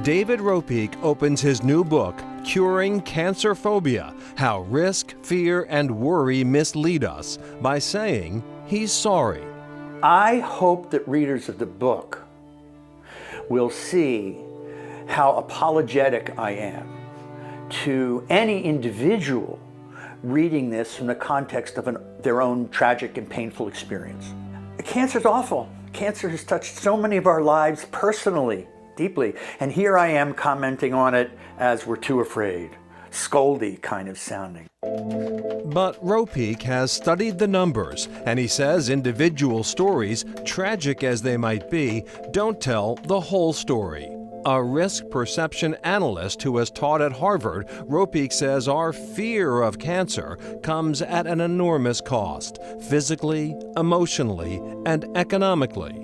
David Ropeik opens his new book, Curing Cancer Phobia: How Risk, Fear, and Worry Mislead Us, by saying he's sorry. I hope that readers of the book will see how apologetic I am to any individual reading this from the context of their own tragic and painful experience. Cancer is awful. Cancer has touched so many of our lives personally, deeply, and here I am commenting on it as we're too afraid. Scoldy kind of sounding. But Ropeik has studied the numbers, and he says individual stories, tragic as they might be, don't tell the whole story. A risk perception analyst who has taught at Harvard, Ropeik says our fear of cancer comes at an enormous cost, physically, emotionally, and economically.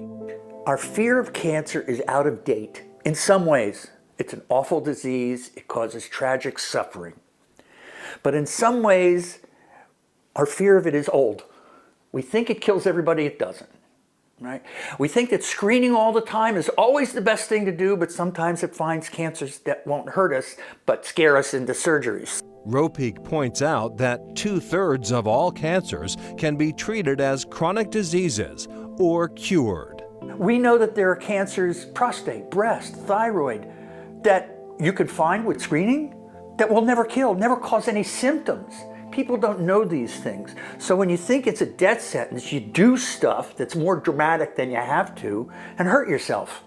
Our fear of cancer is out of date. In some ways, it's an awful disease. It causes tragic suffering. But in some ways, our fear of it is old. We think it kills everybody, it doesn't. Right? We think that screening all the time is always the best thing to do, but sometimes it finds cancers that won't hurt us, but scare us into surgeries. Ropeik points out that 2/3 of all cancers can be treated as chronic diseases or cured. We know that there are cancers, prostate, breast, thyroid, that you could find with screening that will never kill, never cause any symptoms. People don't know these things. So when you think it's a death sentence, you do stuff that's more dramatic than you have to and hurt yourself.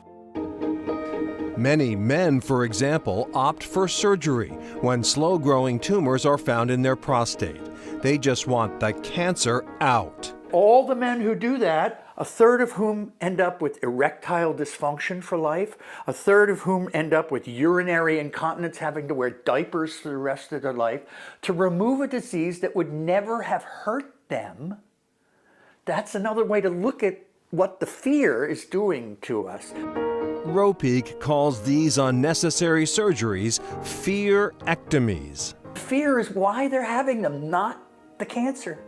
Many men, for example, opt for surgery when slow-growing tumors are found in their prostate. They just want the cancer out. All the men who do that, 1/3 of whom end up with erectile dysfunction for life, 1/3 of whom end up with urinary incontinence, having to wear diapers for the rest of their life, to remove a disease that would never have hurt them. That's another way to look at what the fear is doing to us. Ropeik calls these unnecessary surgeries fearectomies. Fear is why they're having them, not the cancer.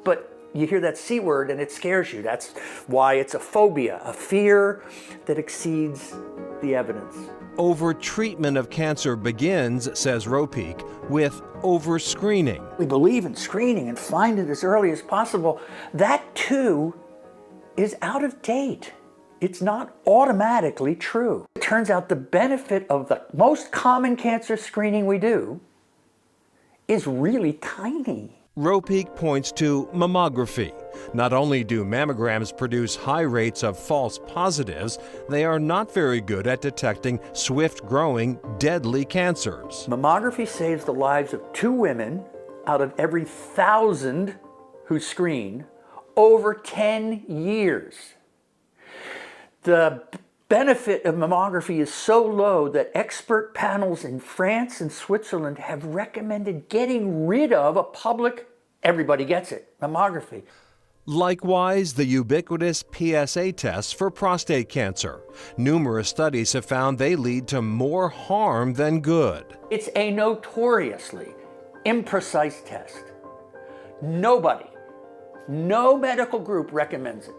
But you hear that C word and it scares you. That's why it's a phobia, a fear that exceeds the evidence. Overtreatment of cancer begins, says Ropeik, with overscreening. We believe in screening and find it as early as possible. That too is out of date. It's not automatically true. It turns out the benefit of the most common cancer screening we do is really tiny. Ropeik points to mammography. Not only do mammograms produce high rates of false positives, they are not very good at detecting swift-growing, deadly cancers. Mammography saves the lives of 2 women out of every 1,000 who screen over 10 years. The benefit of mammography is so low that expert panels in France and Switzerland have recommended getting rid of a public, everybody gets it, mammography. Likewise, the ubiquitous PSA tests for prostate cancer. Numerous studies have found they lead to more harm than good. It's a notoriously imprecise test. Nobody, no medical group recommends it.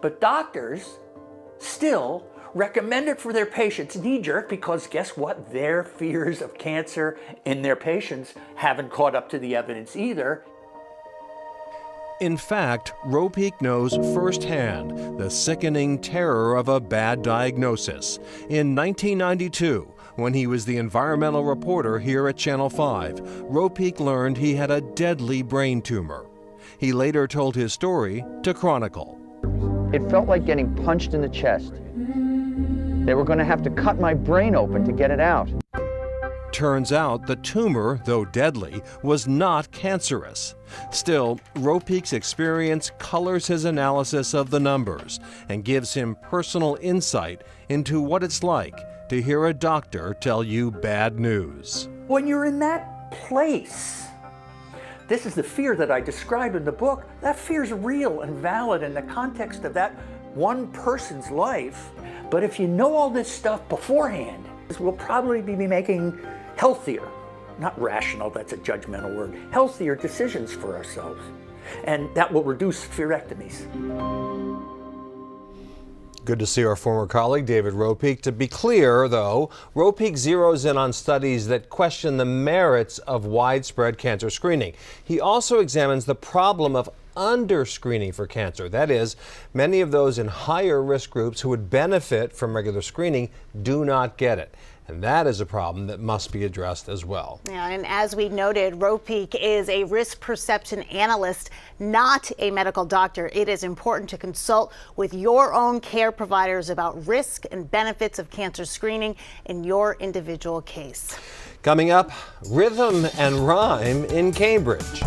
But doctors still recommend it for their patients knee-jerk because guess what? Their fears of cancer in their patients haven't caught up to the evidence either. In fact, Ropeik knows firsthand the sickening terror of a bad diagnosis. In 1992, when he was the environmental reporter here at Channel 5, Ropeik learned he had a deadly brain tumor. He later told his story to Chronicle. It felt like getting punched in the chest. They were going to have to cut my brain open to get it out. Turns out the tumor, though deadly, was not cancerous. Still, Ropeik's experience colors his analysis of the numbers and gives him personal insight into what it's like to hear a doctor tell you bad news. When you're in that place, this is the fear that I describe in the book. That fear is real and valid in the context of that one person's life. But if you know all this stuff beforehand, we'll probably be making healthier, not rational, that's a judgmental word, healthier decisions for ourselves. And that will reduce fearectomies. Good to see our former colleague David Ropeik. To be clear, though, Ropeik zeroes in on studies that question the merits of widespread cancer screening. He also examines the problem of under-screening for cancer. That is, many of those in higher risk groups who would benefit from regular screening do not get it. And that is a problem that must be addressed as well. Yeah, and as we noted, Ropeik is a risk perception analyst, not a medical doctor. It is important to consult with your own care providers about risk and benefits of cancer screening in your individual case. Coming up, rhythm and rhyme in Cambridge.